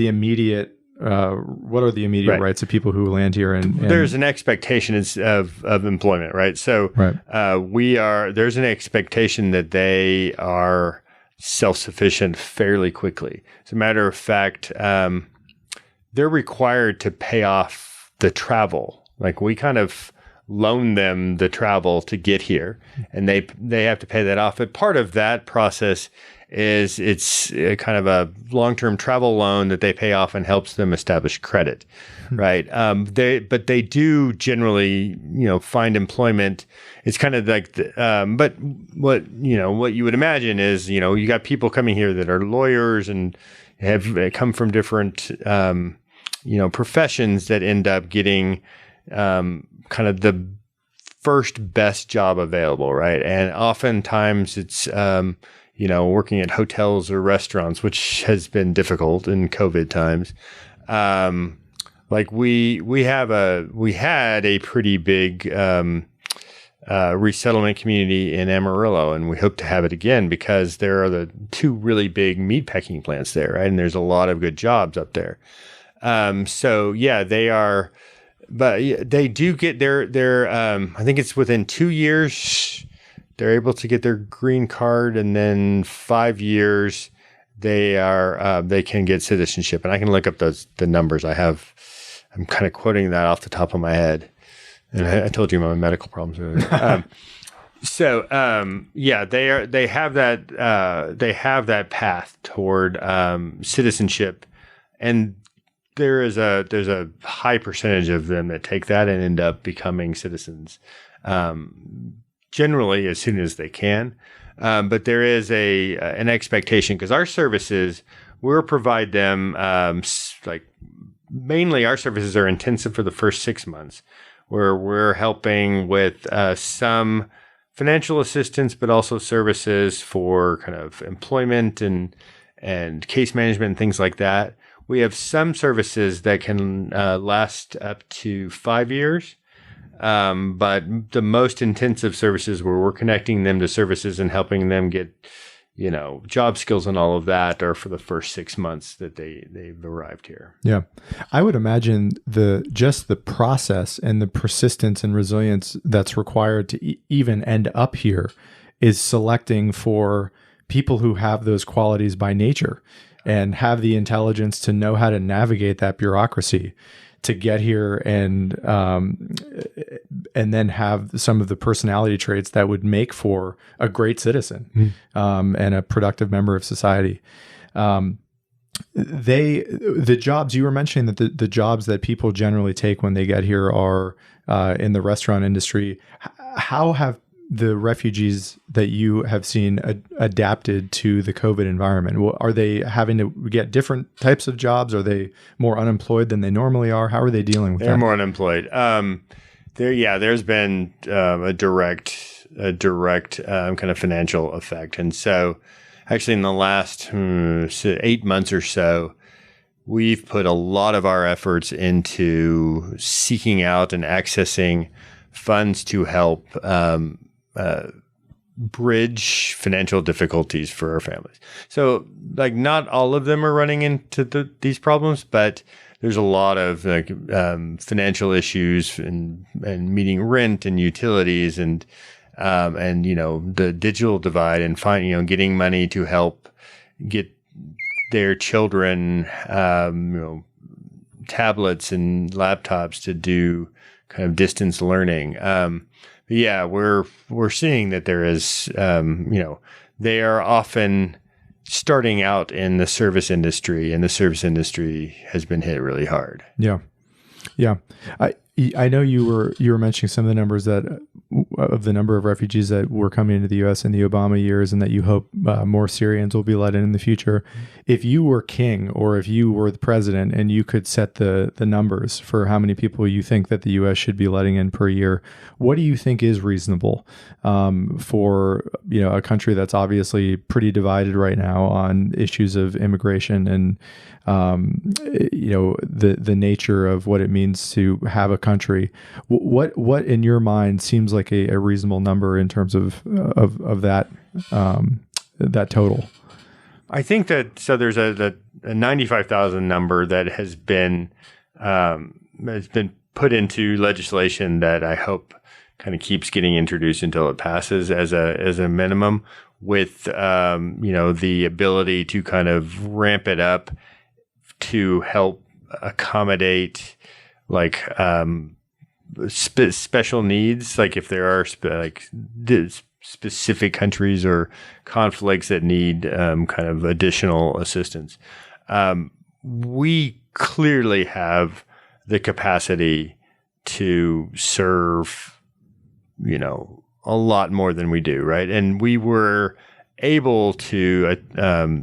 immediate rights of people who land here? And there's an expectation of employment, right? So there's an expectation that they are self-sufficient fairly quickly. As a matter of fact, they're required to pay off the travel. Like we kind of loan them the travel to get here, and they have to pay that off. But part of that process is it's a kind of a long-term travel loan that they pay off and helps them establish credit, right? But they do generally, find employment. It's kind of like, but what you would imagine is, you got people coming here that are lawyers and have come from different, professions that end up getting kind of the first best job available, right? And oftentimes it's, working at hotels or restaurants, which has been difficult in COVID times. Like we had a pretty big resettlement community in Amarillo, and we hope to have it again because there are the two really big meatpacking plants there, right? And there's a lot of good jobs up there. They are, but they do get their I think it's within 2 years they're able to get their green card, and then 5 years they can get citizenship. And I can look up the numbers. I'm kind of quoting that off the top of my head. And I told you my medical problems earlier. They have that path toward citizenship, and there's a high percentage of them that take that and end up becoming citizens. Generally as soon as they can. But there is an expectation because our services, we'll provide them like mainly our services are intensive for the first 6 months, where we're helping with some financial assistance, but also services for kind of employment and case management and things like that. We have some services that can last up to 5 years. But the most intensive services where we're connecting them to services and helping them get, job skills and all of that are for the first 6 months that they've arrived here. Yeah. I would imagine the process and the persistence and resilience that's required to even end up here is selecting for people who have those qualities by nature and have the intelligence to know how to navigate that bureaucracy to get here and then have some of the personality traits that would make for a great citizen and a productive member of society. The jobs you were mentioning that the jobs that people generally take when they get here are in the restaurant industry. How have the refugees that you have seen adapted to the COVID environment? Are they having to get different types of jobs? Are they more unemployed than they normally are? How are they dealing with that? They're more unemployed. There's been a direct kind of financial effect. And so actually in the last 8 months or so, we've put a lot of our efforts into seeking out and accessing funds to help bridge financial difficulties for our families. So, not all of them are running into these problems, but there's a lot of financial issues and meeting rent and utilities and the digital divide and getting money to help get their children tablets and laptops to do kind of distance learning. Yeah, we're seeing that there is, they are often starting out in the service industry, and the service industry has been hit really hard. Yeah, yeah. I know you were mentioning some of the numbers of the number of refugees that were coming into the U.S. in the Obama years, and that you hope more Syrians will be let in the future. If you were king, or if you were the president, and you could set the numbers for how many people you think that the U.S. should be letting in per year, what do you think is reasonable for a country that's obviously pretty divided right now on issues of immigration and the nature of what it means to have a country? What in your mind seems like a reasonable number in terms of that that total? I think that there's a 95,000 number that has been put into legislation that I hope kind of keeps getting introduced until it passes as a minimum, with the ability to kind of ramp it up to help accommodate special needs, like if there are specific countries or conflicts that need kind of additional assistance. We clearly have the capacity to serve, a lot more than we do, right? And we were able to,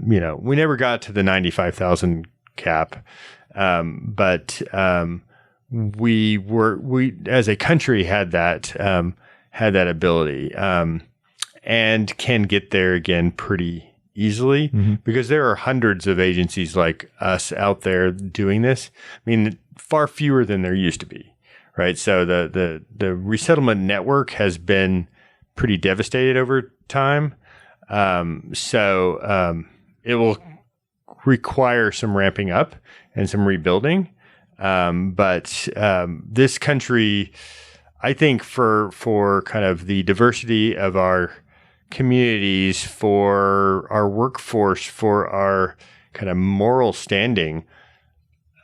we never got to the 95,000 cap, but we as a country had that ability, and can get there again pretty easily, because there are hundreds of agencies like us out there doing this. I mean, far fewer than there used to be, right? So the resettlement network has been pretty devastated over time. It will require some ramping up and some rebuilding. But this country, I think for kind of the diversity of our communities, for our workforce, for our kind of moral standing,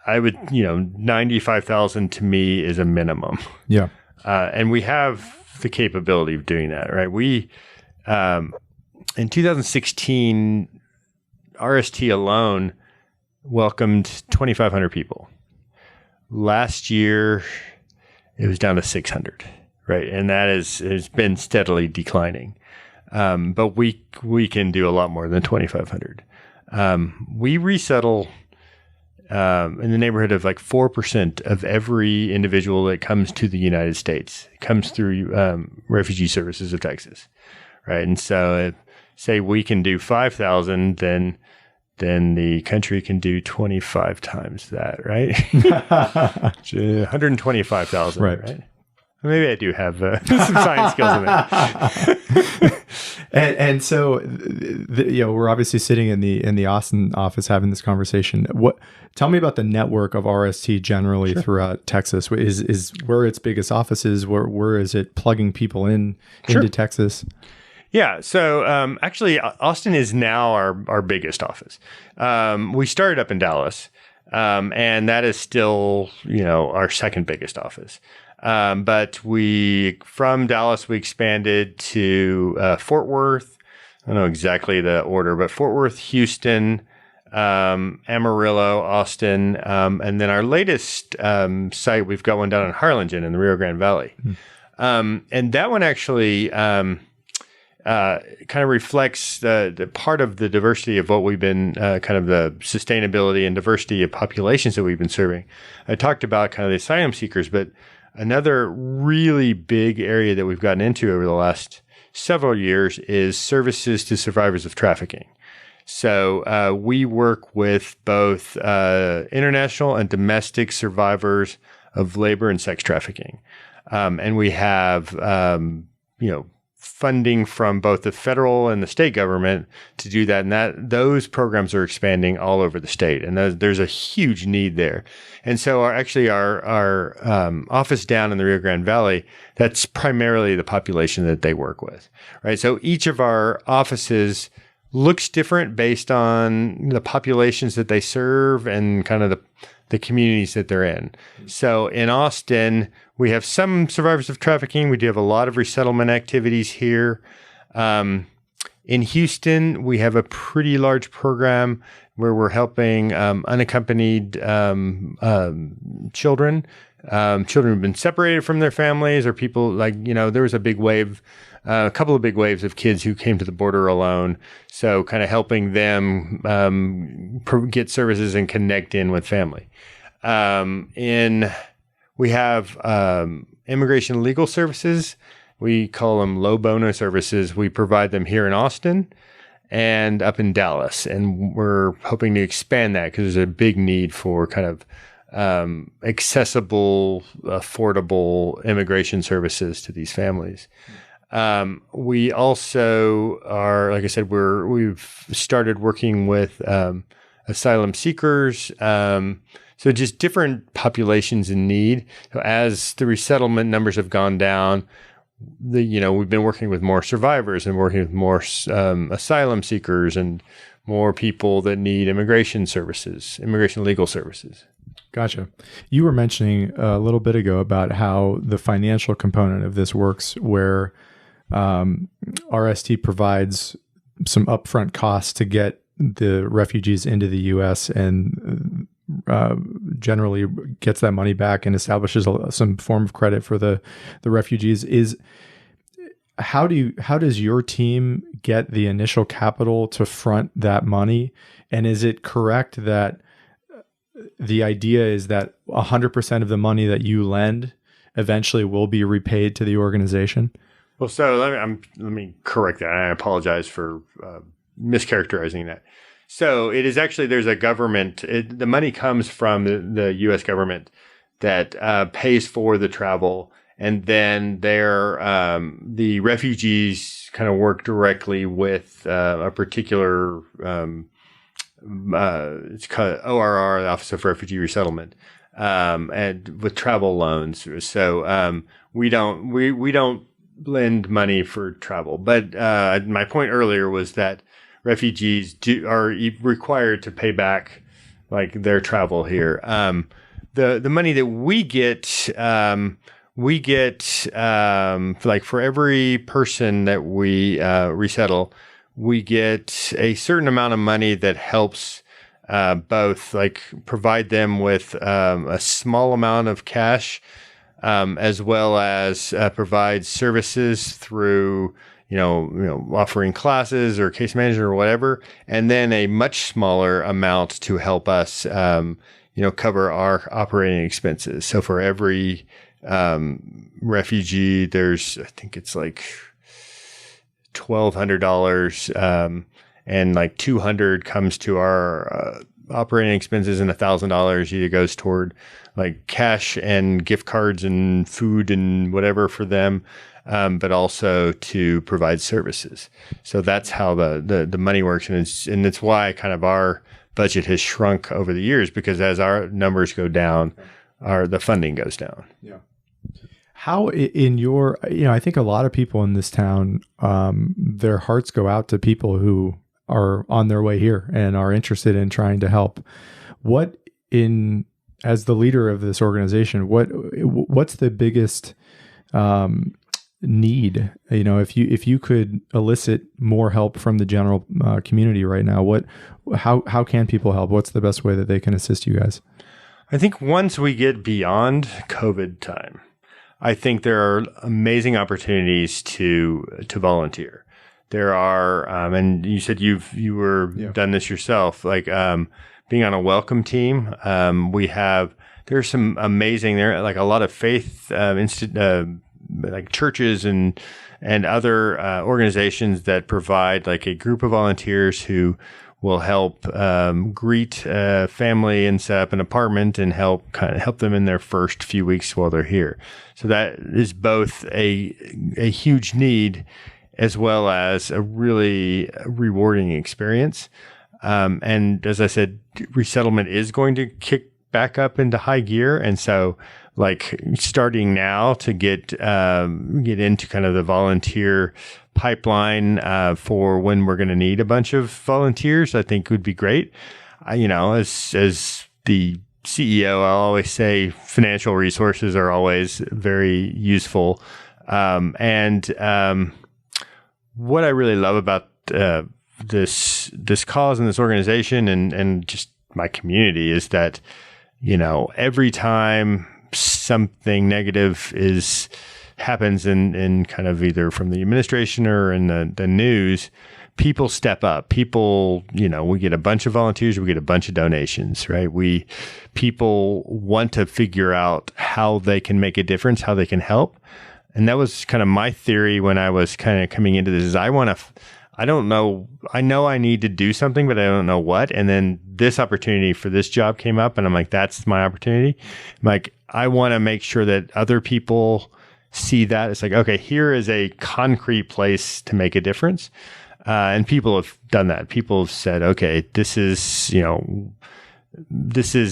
I would, 95,000 to me is a minimum. Yeah. And we have the capability of doing that, right? We, in 2016, RST alone welcomed 2,500 people. Last year, it was down to 600, right? And that has been steadily declining. But we can do a lot more than 2,500. We resettle in the neighborhood of like 4% of every individual that comes to the United States comes through Refugee Services of Texas, right? And so, if, say we can do 5,000, then the country can do 25 times that, right? 125,000, right? Maybe I do have some science skills in there. and so, we're obviously sitting in the Austin office having this conversation. Tell me about the network of RST generally throughout Texas. Is where its biggest office is? Where is it plugging people into Texas? Yeah. So actually, Austin is now our biggest office. We started up in Dallas, and that is still, our second biggest office. But from Dallas, we expanded to Fort Worth. I don't know exactly the order, but Fort Worth, Houston, Amarillo, Austin, and then our latest site, we've got one down in Harlingen in the Rio Grande Valley. And that one actually kind of reflects the part of the diversity of what we've been, kind of the sustainability and diversity of populations that we've been serving. I talked about kind of the asylum seekers, but another really big area that we've gotten into over the last several years is services to survivors of trafficking. So we work with both international and domestic survivors of labor and sex trafficking. And we have, funding from both the federal and the state government to do that. And those programs are expanding all over the state. And there's a huge need there. And so our office down in the Rio Grande Valley, that's primarily the population that they work with, right? So each of our offices looks different based on the populations that they serve and kind of the communities that they're in. So in Austin, we have some survivors of trafficking. We do have a lot of resettlement activities here. In Houston, we have a pretty large program where we're helping unaccompanied children. Children who've been separated from their families, or people there was a big wave, a couple of big waves of kids who came to the border alone. So kind of helping them get services and connect in with family. We have immigration legal services. We call them low bono services. We provide them here in Austin and up in Dallas. And we're hoping to expand that because there's a big need for kind of accessible, affordable immigration services to these families. We also are, like I said, we've started working with asylum seekers. So just different populations in need. So as the resettlement numbers have gone down, we've been working with more survivors and working with more asylum seekers and more people that need immigration legal services. Gotcha. You were mentioning a little bit ago about how the financial component of this works, where RST provides some upfront costs to get the refugees into the U.S. and generally gets that money back and establishes some form of credit for the refugees. How does your team get the initial capital to front that money? And is it correct that the idea is that 100% of the money that you lend eventually will be repaid to the organization? Well, so let me correct that. I apologize for mischaracterizing that. So it is actually, there's a government, the money comes from the U.S. government that pays for the travel. And then the refugees kind of work directly with a particular, it's called ORR, the Office of Refugee Resettlement, and with travel loans. So we don't lend money for travel. But my point earlier was that refugees are required to pay back like their travel here. The money that we get like for every person that we resettle, we get a certain amount of money that helps both like provide them with a small amount of cash, as well as provide services through offering classes or case management or whatever, and then a much smaller amount to help us, cover our operating expenses. So for every refugee, I think it's like $1,200, and like $200 comes to our operating expenses, and $1,000 either goes toward like cash and gift cards and food and whatever for them, but also to provide services. So that's how the money works, and it's why kind of our budget has shrunk over the years, because as our numbers go down, the funding goes down. Yeah. How in your, I think a lot of people in this town, their hearts go out to people who are on their way here and are interested in trying to help. As the leader of this organization, what's the biggest need? If you could elicit more help from the general community right now, how can people help? What's the best way that they can assist you guys? I think once we get beyond COVID time, I think there are amazing opportunities to volunteer. There are, and you said you done this yourself, like being on a welcome team. There's some amazing there, like a lot of faith like churches and other organizations that provide like a group of volunteers who will help greet family and set up an apartment and help them in their first few weeks while they're here. So that is both a huge need as well as a really rewarding experience. And as I said, resettlement is going to kick back up into high gear. And so like starting now to get into kind of the volunteer pipeline for when we're going to need a bunch of volunteers, I think would be great. As the CEO, I'll always say financial resources are always very useful. What I really love about this cause and this organization and just my community is that, every time something negative happens in kind of either from the administration or in the news, people step up. People, we get a bunch of volunteers, we get a bunch of donations, right? People want to figure out how they can make a difference, how they can help. And that was kind of my theory when I was kind of coming into this is I know I need to do something, but I don't know what. And then this opportunity for this job came up and I'm like, that's my opportunity. I'm like, I want to make sure that other people see that. It's like, okay, here is a concrete place to make a difference. And people have done that. People have said, okay, this is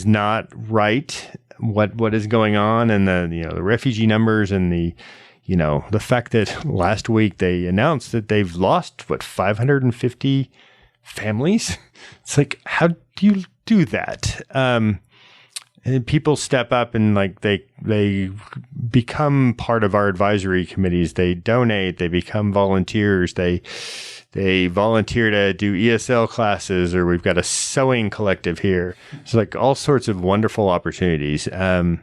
not right. What is going on? And the refugee numbers and the fact that last week they announced that they've lost 550 families. It's like, how do you do that? And people step up and like they become part of our advisory committees. They donate. They become volunteers. They volunteer to do ESL classes, or we've got a sewing collective here. It's like all sorts of wonderful opportunities. And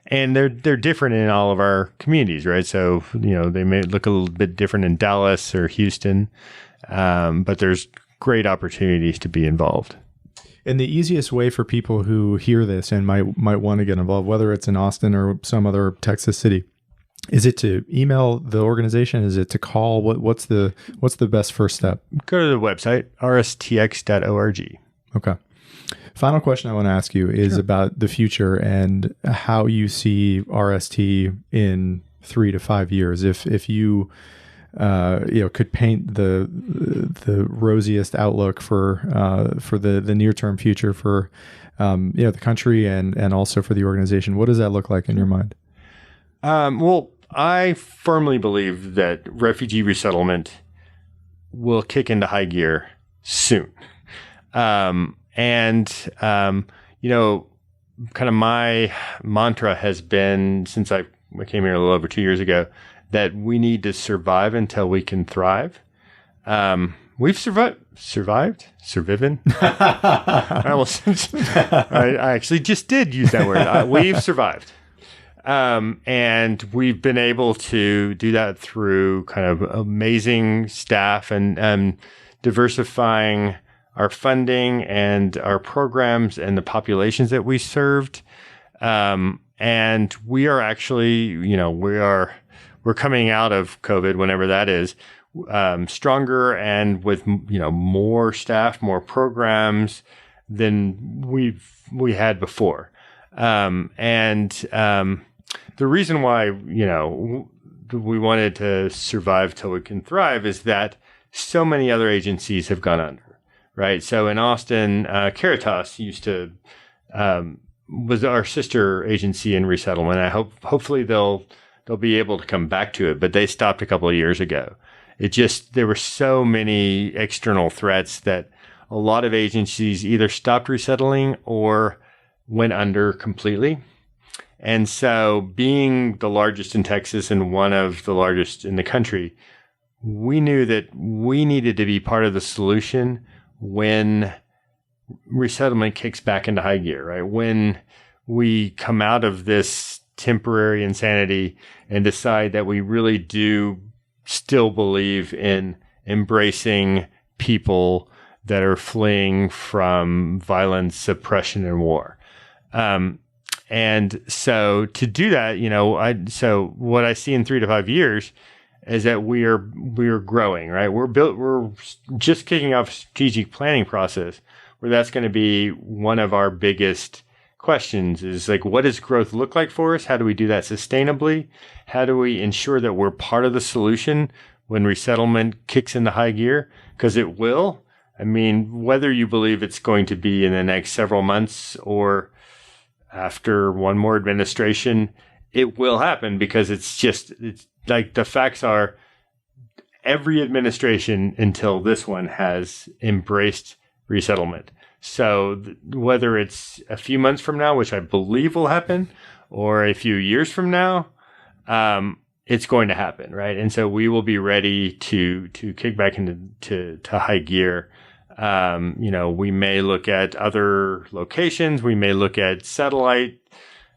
they're different in all of our communities, right? So, they may look a little bit different in Dallas or Houston, but there's great opportunities to be involved. And the easiest way for people who hear this and might want to get involved, whether it's in Austin or some other Texas city, is it to email the organization? Is it to call? What's the best first step? Go to the website, rstx.org. Okay. Final question I want to ask you is about the future and how you see RST in 3 to 5 years. If you could paint the rosiest outlook for the near term future for the country and also for the organization, what does that look like in your mind? Well, I firmly believe that refugee resettlement will kick into high gear soon. Kind of my mantra has been since I came here a little over 2 years ago that we need to survive until we can thrive. We've survived. I actually just did use that word. We've survived. And we've been able to do that through kind of amazing staff and diversifying our funding and our programs and the populations that we served. And we are actually, we're coming out of COVID, whenever that is, stronger and with, more staff, more programs than we had before. The reason why, we wanted to survive till we can thrive is that so many other agencies have gone under, right? So in Austin, Caritas was our sister agency in resettlement. Hopefully they'll be able to come back to it, but they stopped a couple of years ago. There were so many external threats that a lot of agencies either stopped resettling or went under completely. And so being the largest in Texas and one of the largest in the country, we knew that we needed to be part of the solution when resettlement kicks back into high gear, right? When we come out of this temporary insanity and decide that we really do still believe in embracing people that are fleeing from violence, oppression, and war. And so to do that, so what I see in 3 to 5 years is that we are growing, right? We're just kicking off a strategic planning process where that's going to be one of our biggest questions is like, what does growth look like for us? How do we do that sustainably? How do we ensure that we're part of the solution when resettlement kicks into high gear? Because it will. I mean, whether you believe it's going to be in the next several months or after one more administration, it will happen because it's like the facts are every administration until this one has embraced resettlement. So whether it's a few months from now, which I believe will happen, or a few years from now, it's going to happen, right? And so we will be ready to kick back into high gear. We may look at other locations. We may look at satellite.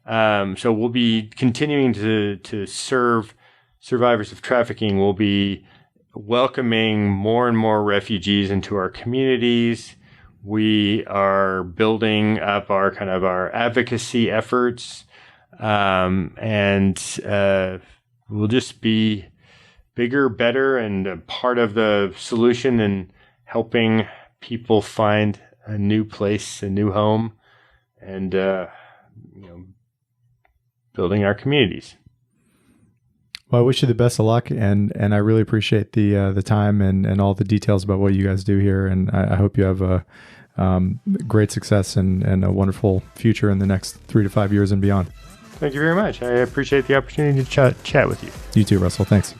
So we'll be continuing to serve survivors of trafficking. We'll be welcoming more and more refugees into our communities. We are building up our advocacy efforts, and we'll just be bigger, better, and a part of the solution and helping people find a new place, a new home, and building our communities. Well, I wish you the best of luck, and I really appreciate the time and all the details about what you guys do here, and I hope you have a great success and a wonderful future in the next 3 to 5 years and beyond. Thank you very much. I appreciate the opportunity to chat with you. You too, Russell. Thanks.